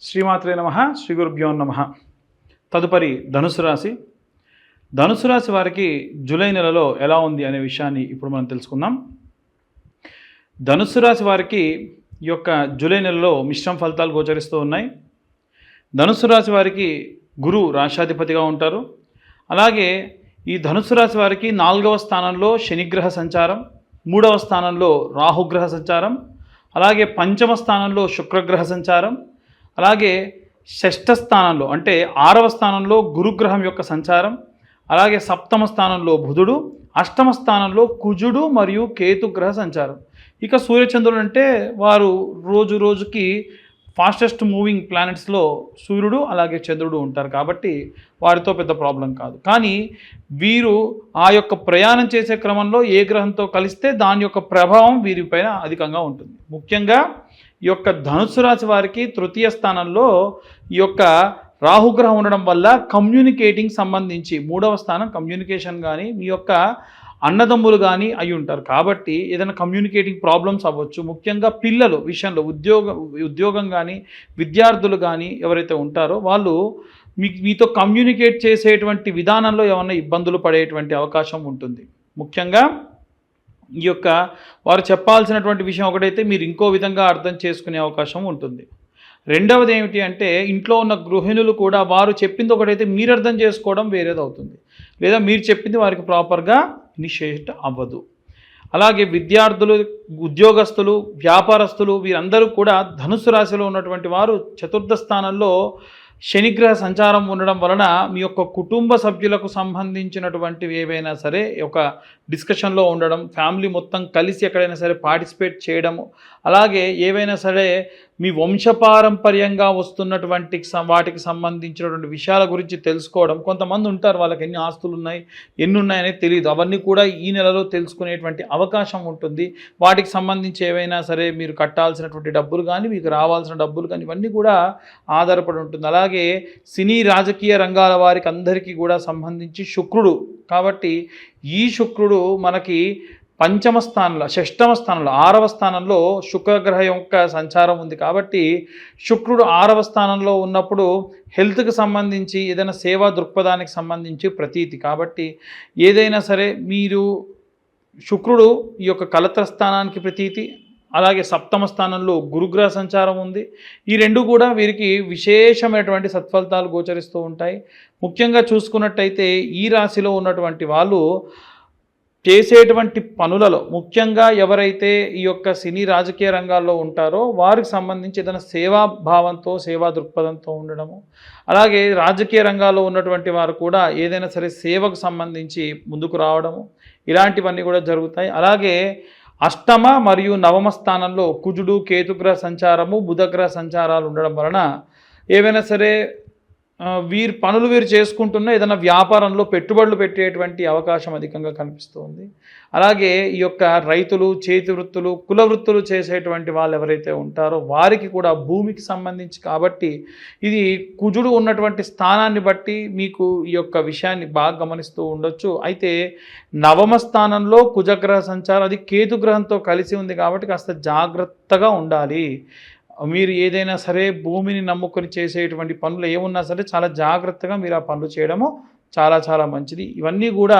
శ్రీమాత్రే నమః. శ్రీ గురుభ్యో నమః. తదుపరి ధనుసు రాశి. ధనుసు రాశి వారికి జూలై నెలలో ఎలా ఉంది అనే విషయాన్ని ఇప్పుడు మనం తెలుసుకుందాం. ధనుసు రాశి వారికి ఈ యొక్క జూలై నెలలో మిశ్రమ ఫలితాలు గోచరిస్తూ ఉన్నాయి. ధనుసు రాశి వారికి గురువు రాశాధిపతిగా ఉంటారు. అలాగే ఈ ధనుసు రాశి వారికి 4వ స్థానంలో శనిగ్రహ సంచారం, 3వ స్థానంలో రాహుగ్రహ సంచారం, అలాగే 5వ స్థానంలో శుక్రగ్రహ సంచారం, అలాగే 6వ స్థానంలో అంటే 6వ స్థానంలో గురుగ్రహం యొక్క సంచారం, అలాగే 7వ స్థానంలో బుధుడు, 8వ స్థానంలో కుజుడు మరియు కేతుగ్రహ సంచారం. ఇక సూర్యచంద్రుడు అంటే వారు రోజు రోజుకి ఫాస్టెస్ట్ మూవింగ్ ప్లానెట్స్లో సూర్యుడు అలాగే చంద్రుడు ఉంటారు కాబట్టి వారితో పెద్ద ప్రాబ్లం కాదు. కానీ వీరు ఆ యొక్క ప్రయాణం చేసే క్రమంలో ఏ గ్రహంతో కలిస్తే దాని యొక్క ప్రభావం వీరిపైన అధికంగా ఉంటుంది. ముఖ్యంగా ఈ యొక్క ధనుస్సు రాశి వారికి 3వ స్థానంలో ఈ యొక్క రాహుగ్రహం ఉండడం వల్ల కమ్యూనికేటింగ్ సంబంధించి 3వ స్థానం కమ్యూనికేషన్ కానీ మీ యొక్క అన్నదమ్ములు కానీ అయి ఉంటారు. కాబట్టి ఏదైనా కమ్యూనికేటింగ్ ప్రాబ్లమ్స్ అవ్వచ్చు. ముఖ్యంగా పిల్లలు విషయంలో ఉద్యోగం కానీ విద్యార్థులు కానీ ఎవరైతే ఉంటారో వాళ్ళు మీతో కమ్యూనికేట్ చేసేటువంటి విధానంలో ఏమన్నా ఇబ్బందులు పడేటువంటి అవకాశం ఉంటుంది. ముఖ్యంగా ఈ యొక్క వారు చెప్పాల్సినటువంటి విషయం ఒకటైతే మీరు ఇంకో విధంగా అర్థం చేసుకునే అవకాశం ఉంటుంది. రెండవది ఏమిటి అంటే ఇంట్లో ఉన్న గృహిణులు కూడా వారు చెప్పింది ఒకటైతే మీరు అర్థం చేసుకోవడం వేరేది అవుతుంది, లేదా మీరు చెప్పింది వారికి ప్రాపర్గా ఇనిషియేట్ అవ్వదు. అలాగే విద్యార్థులు, ఉద్యోగస్తులు, వ్యాపారస్తులు వీరందరూ కూడా ధనుస్సు రాశిలో ఉన్నటువంటి వారు 4వ స్థానంలో శనిగ్రహ సంచారం ఉండడం వలన మీ యొక్క కుటుంబ సభ్యులకు సంబంధించినటువంటివి ఏవైనా సరే ఒక డిస్కషన్లో ఉండడం, ఫ్యామిలీ మొత్తం కలిసి ఎక్కడైనా సరే పార్టిసిపేట్ చేయడము, అలాగే ఏవైనా సరే మీ వంశపారంపర్యంగా వస్తున్నటువంటి వాటికి సంబంధించినటువంటి విషయాల గురించి తెలుసుకోవడం. కొంతమంది ఉంటారు వాళ్ళకి ఎన్ని ఆస్తులు ఉన్నాయి ఎన్ని ఉన్నాయనేది తెలియదు, అవన్నీ కూడా ఈ నెలలో తెలుసుకునేటువంటి అవకాశం ఉంటుంది. వాటికి సంబంధించి ఏవైనా సరే మీరు కట్టాల్సినటువంటి డబ్బులు కానీ మీకు రావాల్సిన డబ్బులు కానీ ఇవన్నీ కూడా ఆధారపడి ఉంటుంది. అలాగే సినీ రాజకీయ రంగాల వారికి అందరికీ కూడా సంబంధించి శుక్రుడు కాబట్టి ఈ శుక్రుడు మనకి 5వ స్థానంలో 6వ స్థానంలో 6వ స్థానంలో శుక్రగ్రహం యొక్క సంచారం ఉంది. కాబట్టి శుక్రుడు 6వ స్థానంలో ఉన్నప్పుడు హెల్త్కి సంబంధించి ఏదైనా సేవా దృక్పథానికి సంబంధించి ప్రతీతి. కాబట్టి ఏదైనా సరే మీరు శుక్రుడు ఈ యొక్క కలత్ర స్థానానికి ప్రతీతి, అలాగే 7వ స్థానంలో గురుగ్రహ సంచారం ఉంది. ఈ రెండు కూడా వీరికి విశేషమైనటువంటి సత్ఫలితాలు గోచరిస్తూ ఉంటాయి. ముఖ్యంగా చూసుకున్నట్టయితే ఈ రాశిలో ఉన్నటువంటి వాళ్ళు చేసేటువంటి పనులలో ముఖ్యంగా ఎవరైతే ఈ యొక్క సినీ రాజకీయ రంగాల్లో ఉంటారో వారికి సంబంధించి ఏదైనా సేవాభావంతో సేవా దృక్పథంతో ఉండడము, అలాగే రాజకీయ రంగాల్లో ఉన్నటువంటి వారు కూడా ఏదైనా సరే సేవకు సంబంధించి ముందుకు రావడము ఇలాంటివన్నీ కూడా జరుగుతాయి. అలాగే 8వ మరియు 9వ స్థానంలో కుజుడు కేతుగ్రహ సంచారము బుధగ్రహ సంచారాలు ఉండడం వలన ఏవైనా సరే పనులు వీరు చేసుకుంటున్న ఏదైనా వ్యాపారంలో పెట్టుబడులు పెట్టేటువంటి అవకాశం అధికంగా కనిపిస్తుంది. అలాగే ఈ యొక్క రైతులు, చేతి వృత్తులు, కుల వృత్తులు చేసేటువంటి వాళ్ళు ఎవరైతే ఉంటారో వారికి కూడా భూమికి సంబంధించి కాబట్టి ఇది కుజుడు ఉన్నటువంటి స్థానాన్ని బట్టి మీకు ఈ యొక్క విషయాన్ని బాగా గమనిస్తూ ఉండొచ్చు. అయితే 9వ స్థానంలో కుజగ్రహ సంచారం అది కేతుగ్రహంతో కలిసి ఉంది కాబట్టి కాస్త జాగ్రత్తగా ఉండాలి. మీరు ఏదైనా సరే భూమిని నమ్ముకొని చేసేటువంటి పనులు ఏమున్నా సరే చాలా జాగ్రత్తగా మీరు ఆ పనులు చేయడము చాలా చాలా మంచిది. ఇవన్నీ కూడా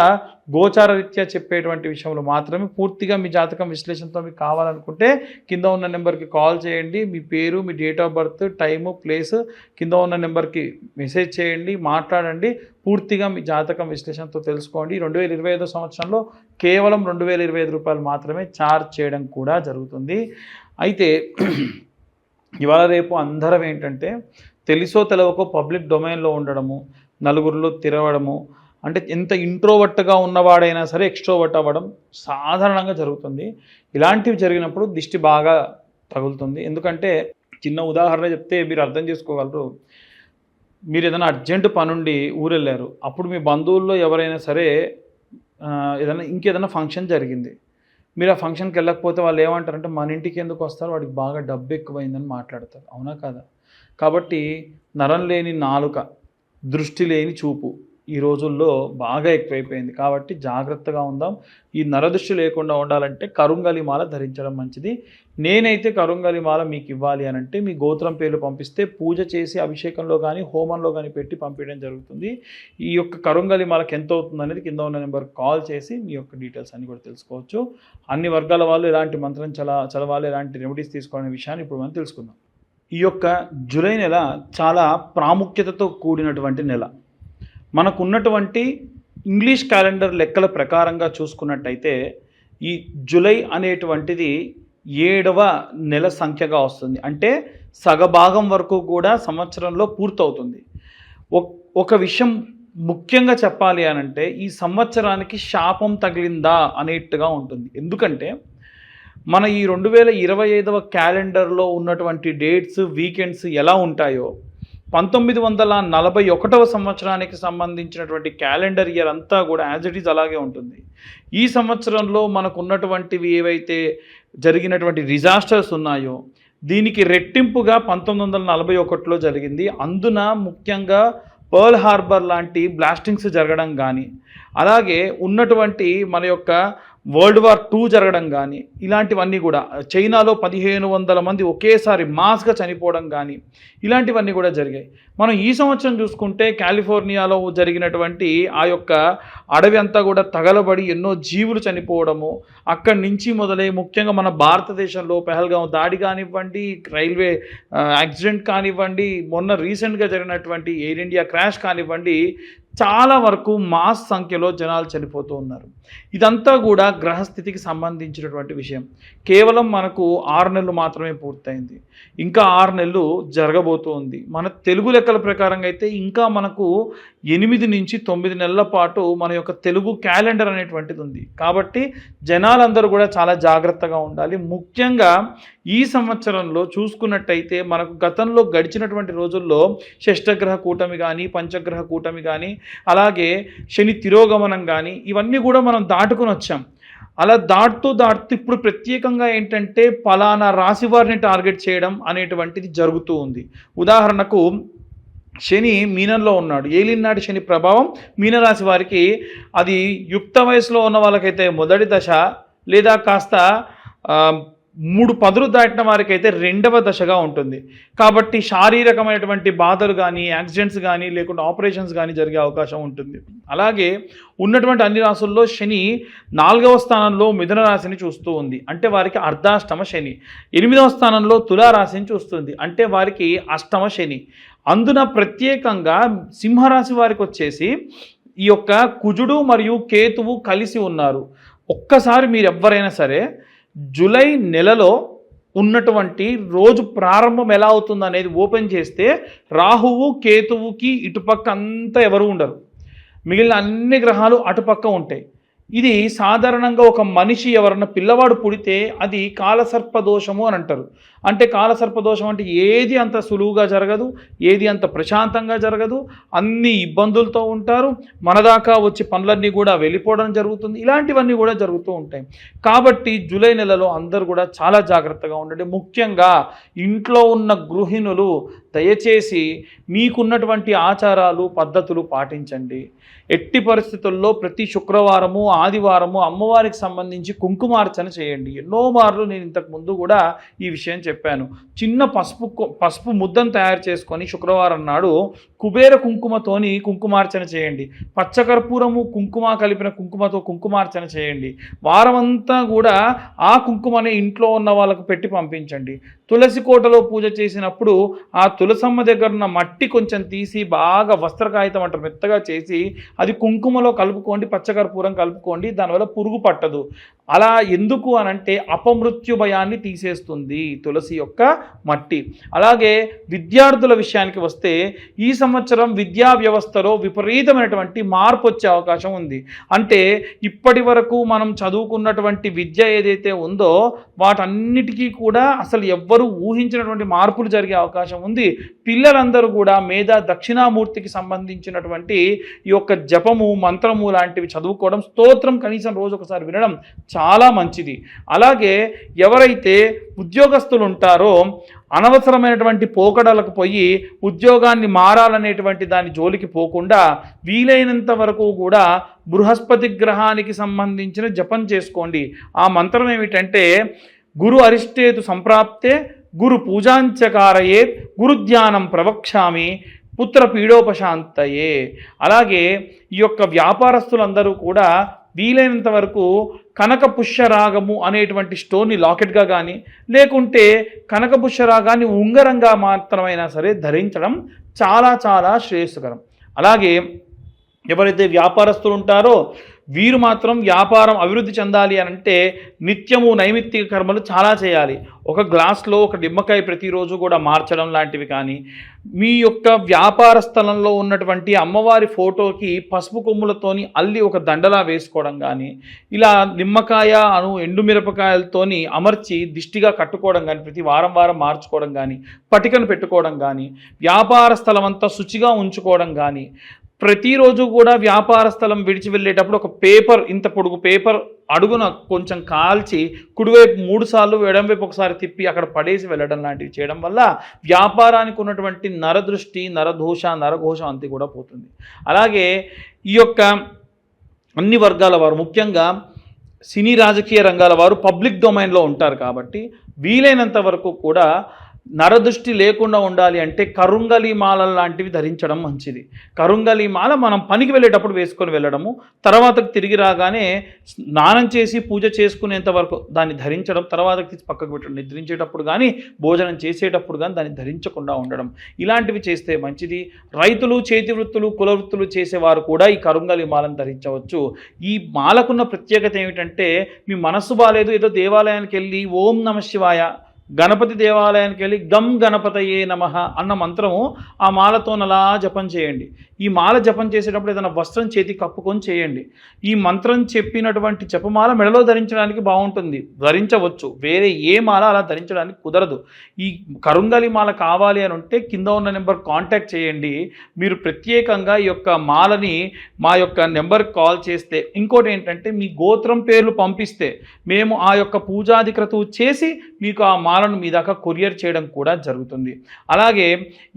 గోచార రీత్యా చెప్పేటువంటి విషయంలో మాత్రమే. పూర్తిగా మీ జాతకం విశ్లేషణతో మీకు కావాలనుకుంటే కింద ఉన్న నెంబర్కి కాల్ చేయండి. మీ పేరు, మీ date of birth, time, place కింద ఉన్న నెంబర్కి మెసేజ్ చేయండి, మాట్లాడండి. పూర్తిగా మీ జాతకం విశ్లేషణతో తెలుసుకోండి. 2025 సంవత్సరంలో కేవలం 2025 రూపాయలు మాత్రమే ఛార్జ్ చేయడం కూడా జరుగుతుంది. అయితే ఇవాళ రేపు అందరం ఏంటంటే తెలుసో తెలవకో పబ్లిక్ డొమైన్లో ఉండడము, నలుగురిలో తిరగడము, అంటే ఎంత ఇంట్రోవర్ట్గా ఉన్నవాడైనా సరే ఎక్స్ట్రోవర్ట్ అవ్వడం సాధారణంగా జరుగుతుంది. ఇలాంటివి జరిగినప్పుడు దిష్టి బాగా తగులుతుంది. ఎందుకంటే చిన్న ఉదాహరణ చెప్తే మీరు అర్థం చేసుకోగలరు. మీరు ఏదైనా అర్జెంటు పనుండి ఊరు వెళ్ళారు, అప్పుడు మీ బంధువుల్లో ఎవరైనా సరే ఇంకేదైనా ఫంక్షన్ జరిగింది, మీరు ఆ ఫంక్షన్కి వెళ్ళకపోతే వాళ్ళు ఏమంటారంటే మన ఇంటికి ఎందుకు వస్తారు, వాడికి బాగా డబ్బు ఎక్కువైందని మాట్లాడతారు. అవునా కదా? కాబట్టి నరం లేని నాలుక, దృష్టి లేని చూపు, ఈ రోజుల్లో బాగా ఎక్కువైపోయింది. కాబట్టి జాగ్రత్తగా ఉందాం. ఈ నరదృష్టి లేకుండా ఉండాలంటే కరుంగలి మాల ధరించడం మంచిది. నేనైతే కరుంగలి మాల మీకు ఇవ్వాలి అనంటే మీ గోత్రం పేర్లు పంపిస్తే పూజ చేసి అభిషేకంలో కానీ హోమంలో కానీ పెట్టి పంపించడం జరుగుతుంది. ఈ యొక్క కరుంగలి మాలకు ఎంత అవుతుంది అనేది కింద ఉన్న నెంబర్కి కాల్ చేసి మీ యొక్క డీటెయిల్స్ అన్ని కూడా తెలుసుకోవచ్చు. అన్ని వర్గాల వాళ్ళు ఎలాంటి మంత్రం చదవాలి, ఎలాంటి రెమెడీస్ తీసుకోవాలనే విషయాన్ని ఇప్పుడు మనం తెలుసుకుందాం. ఈ యొక్క జూలై నెల చాలా ప్రాముఖ్యతతో కూడినటువంటి నెల. మనకున్నటువంటి ఇంగ్లీష్ క్యాలెండర్ లెక్కల ప్రకారంగా చూసుకున్నట్టయితే ఈ జూలై అనేటువంటిది 7వ నెల సంఖ్యగా వస్తుంది. అంటే సగభాగం వరకు కూడా సంవత్సరంలో పూర్తవుతుంది. ఒక విషయం ముఖ్యంగా చెప్పాలి అనంటే ఈ సంవత్సరానికి శాపం తగిలిందా అనేట్టుగా ఉంటుంది. ఎందుకంటే మన ఈ 2025వ క్యాలెండర్లో ఉన్నటువంటి డేట్స్, వీకెండ్స్ ఎలా ఉంటాయో 1941వ సంవత్సరానికి సంబంధించినటువంటి క్యాలెండర్ ఇయర్ అంతా కూడా యాజ్ ఇట్ ఈజ్ అలాగే ఉంటుంది. ఈ సంవత్సరంలో మనకు ఉన్నటువంటివి ఏవైతే జరిగినటువంటి డిజాస్టర్స్ ఉన్నాయో దీనికి రెట్టింపుగా 1941లో జరిగింది. అందున ముఖ్యంగా పర్ల్ హార్బర్ లాంటి బ్లాస్టింగ్స్ జరగడం కానీ, అలాగే ఉన్నటువంటి మన యొక్క వరల్డ్ వార్ 2 జరగడం కానీ, ఇలాంటివన్నీ కూడా చైనాలో 1500 మంది ఒకేసారి మాస్గా చనిపోవడం కానీ ఇలాంటివన్నీ కూడా జరిగాయి. మనం ఈ సంవత్సరం చూసుకుంటే కాలిఫోర్నియాలో జరిగినటువంటి ఆ యొక్క అడవి అంతా కూడా తగలబడి ఎన్నో జీవులు చనిపోవడము, అక్కడి నుంచి మొదలై ముఖ్యంగా మన భారతదేశంలో పెహల్గాం దాడి కానివ్వండి, రైల్వే యాక్సిడెంట్ కానివ్వండి, మొన్న రీసెంట్గా జరిగినటువంటి ఎయిర్ ఇండియా క్రాష్ కానివ్వండి, చాలా వరకు మాస్ సంఖ్యలో జనాలు చనిపోతూ ఉన్నారు. ఇదంతా కూడా గ్రహస్థితికి సంబంధించినటువంటి విషయం. కేవలం మనకు 6 నెలలు మాత్రమే పూర్తయింది, ఇంకా 6 నెలలు జరగబోతూ ఉంది. మన తెలుగు లెక్కల ప్రకారంగా అయితే ఇంకా మనకు 8 నుంచి 9 నెలల పాటు మన యొక్క తెలుగు క్యాలెండర్ అనేటువంటిది ఉంది. కాబట్టి జనాలందరూ కూడా చాలా జాగ్రత్తగా ఉండాలి. ముఖ్యంగా ఈ సంవత్సరంలో చూసుకున్నట్టయితే మనకు గతంలో గడిచినటువంటి రోజుల్లో షష్టగ్రహ కూటమి కానీ, పంచగ్రహ కూటమి కానీ, అలాగే శని తిరోగమనం కానీ ఇవన్నీ కూడా మనం దాటుకుని వచ్చాం. అలా దాటుతూ ఇప్పుడు ప్రత్యేకంగా ఏంటంటే పలానా రాశి వారిని టార్గెట్ చేయడం అనేటువంటిది జరుగుతూ ఉంది. ఉదాహరణకు శని మీనంలో ఉన్నాడు. ఏలినాటి శని ప్రభావం మీనరాశి వారికి అది యుక్త వయసులో ఉన్న వాళ్ళకైతే మొదటి దశ, లేదా కాస్త 3 పదులు దాటిన వారికి అయితే 2వ దశగా ఉంటుంది. కాబట్టి శారీరకమైనటువంటి బాధలు కానీ, యాక్సిడెంట్స్ కానీ, లేకుంటే ఆపరేషన్స్ కానీ జరిగే అవకాశం ఉంటుంది. అలాగే ఉన్నటువంటి అన్ని రాశుల్లో శని 4వ స్థానంలో మిథున రాశిని చూస్తూ ఉంది, అంటే వారికి అర్ధాష్టమ శని. 8వ స్థానంలో తులారాశిని చూస్తుంది, అంటే వారికి అష్టమ శని. అందున ప్రత్యేకంగా సింహరాశి వారికి వచ్చేసి ఈ యొక్క కుజుడు మరియు కేతువు కలిసి ఉన్నారు. ఒక్కసారి మీరు ఎవ్వరైనా సరే జూలై నెలలో ఉన్నటువంటి రోజు ప్రారంభం ఎలా అవుతుంది అనేది ఓపెన్ చేస్తే రాహువు కేతువుకి ఇటుపక్క అంతా ఎవరు ఉండరు, మిగిలిన అన్ని గ్రహాలు అటుపక్క ఉంటాయి. ఇది సాధారణంగా ఒక మనిషి ఎవరన్నా పిల్లవాడు పుడితే అది కాలసర్పదోషము అని అంటారు. అంటే కాలసర్పదోషం అంటే ఏది అంత సులువుగా జరగదు, ఏది అంత ప్రశాంతంగా జరగదు, అన్ని ఇబ్బందులతో ఉంటారు, మనదాకా వచ్చి పనులన్నీ కూడా వెళ్ళిపోవడం జరుగుతుంది. ఇలాంటివన్నీ కూడా జరుగుతూ ఉంటాయి. కాబట్టి జూలై నెలలో అందరూ కూడా చాలా జాగ్రత్తగా ఉండండి. ముఖ్యంగా ఇంట్లో ఉన్న గృహిణులు దయచేసి మీకున్నటువంటి ఆచారాలు పద్ధతులు పాటించండి. ఎట్టి పరిస్థితుల్లో ప్రతి శుక్రవారము, ఆదివారము అమ్మవారికి సంబంధించి కుంకుమార్చన చేయండి. ఎన్నో మార్లు నేను ఇంతకు ముందు కూడా ఈ విషయం చెప్పాను. చిన్న పసుపు ముద్దను తయారు చేసుకొని శుక్రవారం నాడు కుబేర కుంకుమతోని కుంకుమార్చన చేయండి. పచ్చకర్పూరము కుంకుమ కలిపిన కుంకుమతో కుంకుమార్చన చేయండి. వారమంతా కూడా ఆ కుంకుమని ఇంట్లో ఉన్న వాళ్ళకు పెట్టి పంపించండి. తులసి కోటలో పూజ చేసినప్పుడు ఆ తులసమ్మ దగ్గర ఉన్న మట్టి కొంచెం తీసి బాగా వస్త్రకాగితం అంటారు మెత్తగా చేసి అది కుంకుమలో కలుపుకోండి, పచ్చకర్పూరం కలుపుకోండి. దానివల్ల పురుగు పట్టదు. అలా ఎందుకు అనంటే అపమృత్యు భయాన్ని తీసేస్తుంది తులసి యొక్క మట్టి. అలాగే విద్యార్థుల విషయానికి వస్తే ఈ సంవత్సరం విద్యా వ్యవస్థలో విపరీతమైనటువంటి మార్పు వచ్చే అవకాశం ఉంది. అంటే ఇప్పటి వరకు మనం చదువుకున్నటువంటి విద్య ఏదైతే ఉందో వాటన్నిటికీ కూడా అసలు ఎవ్వరూ ఊహించినటువంటి మార్పులు జరిగే అవకాశం ఉంది. పిల్లలందరూ కూడా మేధా దక్షిణామూర్తికి సంబంధించినటువంటి ఈ యొక్క జపము, మంత్రము లాంటివి చదువుకోవడం, స్తోత్రం కనీసం రోజు ఒకసారి వినడం చాలా మంచిది. అలాగే ఎవరైతే ఉద్యోగస్తులు ఉంటారో అనవసరమైనటువంటి పోకడలకు పోయి ఉద్యోగాన్ని మారాలనేటువంటి దాని జోలికి పోకుండా వీలైనంత వరకు కూడా బృహస్పతి గ్రహానికి సంబంధించిన జపం చేసుకోండి. ఆ మంత్రం ఏమిటంటే గురు అరిష్టేతు సంప్రాప్తే గురు పూజాంచకారయేత్ గురుధ్యానం ప్రవక్ష్యామి పుత్ర పీడోపశాంతయే. అలాగే ఈ యొక్క వ్యాపారస్తులందరూ కూడా వీలైనంత వరకు కనక పుష్యరాగము అనేటువంటి స్టోన్ని లాకెట్గా కానీ లేకుంటే కనక పుష్యరాగాన్ని ఉంగరంగా మాత్రమైనా సరే ధరించడం చాలా చాలా శ్రేయస్కరం. అలాగే ఎవరైతే వ్యాపారస్తులు ఉంటారో వీరు మాత్రం వ్యాపారం అభివృద్ధి చెందాలి అని అంటే నిత్యము నైమిత్తిక కర్మలు చాలా చేయాలి. ఒక గ్లాస్లో ఒక నిమ్మకాయ ప్రతిరోజు కూడా మార్చడం లాంటివి కానీ, మీ యొక్క వ్యాపార స్థలంలో ఉన్నటువంటి అమ్మవారి ఫోటోకి పసుపు కొమ్ములతోని అల్లి ఒక దండలా వేసుకోవడం కానీ, ఇలా నిమ్మకాయ ఎండుమిరపకాయలతోని అమర్చి దిష్టిగా కట్టుకోవడం కానీ, ప్రతి వారం వారం మార్చుకోవడం కానీ, పటికను పెట్టుకోవడం కానీ, వ్యాపార స్థలం అంతా శుచిగా ఉంచుకోవడం కానీ, ప్రతిరోజు కూడా వ్యాపార స్థలం విడిచి వెళ్ళేటప్పుడు ఒక పేపర్, ఇంత పొడుగు పేపర్ అడుగున కొంచెం కాల్చి కుడివైపు 3 సార్లు ఎడంవైపు ఒకసారి తిప్పి అక్కడ పడేసి వెళ్ళడం లాంటివి చేయడం వల్ల వ్యాపారానికి ఉన్నటువంటి నరదృష్టి, నరదోష, నరఘోషం అంతా కూడా పోతుంది. అలాగే ఈ యొక్క అన్ని వర్గాల వారు, ముఖ్యంగా సినీ రాజకీయ రంగాల వారు పబ్లిక్ డొమైన్లో ఉంటారు కాబట్టి వీలైనంత వరకు కూడా నరదృష్టి లేకుండా ఉండాలి అంటే కరుంగలి మాల లాంటివి ధరించడం మంచిది. కరుంగలి మాల మనం పనికి వెళ్ళేటప్పుడు వేసుకొని వెళ్ళడము, తర్వాత తిరిగి రాగానే స్నానం చేసి పూజ చేసుకునేంత వరకు దాన్ని ధరించడం, తర్వాత తీసి పక్కకు పెట్టడం, నిద్రించేటప్పుడు కానీ భోజనం చేసేటప్పుడు కానీ దాన్ని ధరించకుండా ఉండడం, ఇలాంటివి చేస్తే మంచిది. రైతులు, చేతి వృత్తులు, కుల వృత్తులు చేసేవారు కూడా ఈ కరుంగలి మాలను ధరించవచ్చు. ఈ మాలకున్న ప్రత్యేకత ఏమిటంటే మీ మనస్సు బాలేదు, ఏదో దేవాలయానికి వెళ్ళి ఓం నమ శివాయ, గణపతి దేవాలయానికి వెళ్ళి గం గణపతయే నమః అన్న మంత్రము ఆ మాలతో అలా జపం చేయండి. ఈ మాల జపం చేసేటప్పుడు ఏదైనా వస్త్రం చేతి కప్పుకొని చేయండి. ఈ మంత్రం చెప్పినటువంటి జపమాల మెడలో ధరించడానికి బాగుంటుంది, ధరించవచ్చు. వేరే ఏ మాల అలా ధరించడానికి కుదరదు. ఈ కరుంగలి మాల కావాలి అని ఉంటే కింద ఉన్న నెంబర్ కాంటాక్ట్ చేయండి. మీరు ప్రత్యేకంగా ఈ యొక్క మాలని మా యొక్క నెంబర్కి కాల్ చేస్తే, ఇంకోటి ఏంటంటే మీ గోత్రం పేర్లు పంపిస్తే మేము ఆ యొక్క పూజాది క్రతువు చేసి మీకు ఆ మాలను మీ దాకా కొరియర్ చేయడం కూడా జరుగుతుంది. అలాగే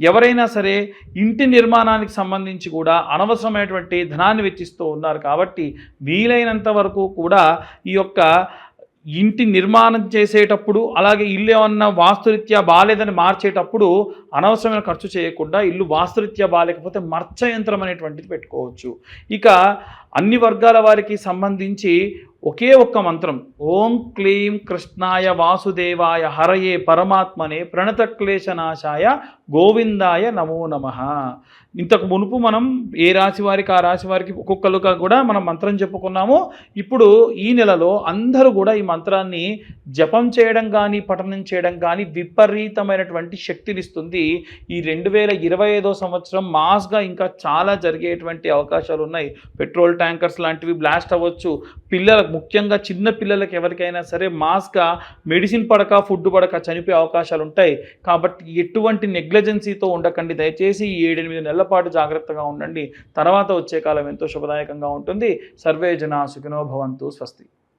ఎవరైనా సరే ఇంటి నిర్మాణానికి సంబంధించి కూడా అనవసరమైనటువంటి ధనాన్ని వెచ్చిస్తూ ఉన్నారు కాబట్టి వీలైనంత వరకు కూడా ఈ యొక్క ఇంటి నిర్మాణం చేసేటప్పుడు, అలాగే ఇల్లు ఏమన్నా వాస్తురీత్యా బాగాలేదని మార్చేటప్పుడు అనవసరమైన ఖర్చు చేయకుండా ఇల్లు వాస్తురీత్యా బాగాలేకపోతే మర్చ యంత్రం అనేటువంటిది పెట్టుకోవచ్చు. ఇక అన్ని వర్గాల వారికి సంబంధించి ఒకే ఒక్క మంత్రం, ఓం క్లీం కృష్ణాయ వాసుదేవాయ హరయే పరమాత్మనే ప్రణతక్లేశనాశాయ గోవిందాయ నమో నమః. ఇంతకు మునుపు మనం ఏ రాశి వారికి ఆ రాశి వారికి ఒక్కొక్కరుగా కూడా మనం మంత్రం చెప్పుకున్నాము. ఇప్పుడు ఈ నెలలో అందరూ కూడా ఈ మంత్రాన్ని జపం చేయడం కానీ పఠనం చేయడం కానీ విపరీతమైనటువంటి శక్తినిస్తుంది. ఈ 2025 సంవత్సరం మాస్గా ఇంకా చాలా జరిగేటువంటి అవకాశాలు ఉన్నాయి. పెట్రోల్ ట్యాంకర్స్ లాంటివి బ్లాస్ట్ అవ్వచ్చు. పిల్లలకు, ముఖ్యంగా చిన్న పిల్లలకి ఎవరికైనా సరే మాస్గా మెడిసిన్ పడక ఫుడ్ పడక చనిపోయే అవకాశాలు ఉంటాయి. కాబట్టి ఎటువంటి నెగ్లిజెన్సీతో ఉండకండి. దయచేసి 7-8 నెలల పాటు జాగ్రత్తగా ఉండండి. తర్వాత వచ్చే కాలం ఎంతో శుభదాయకంగా ఉంటుంది. సర్వే జనా సుఖినో భవంతు. స్వస్తి.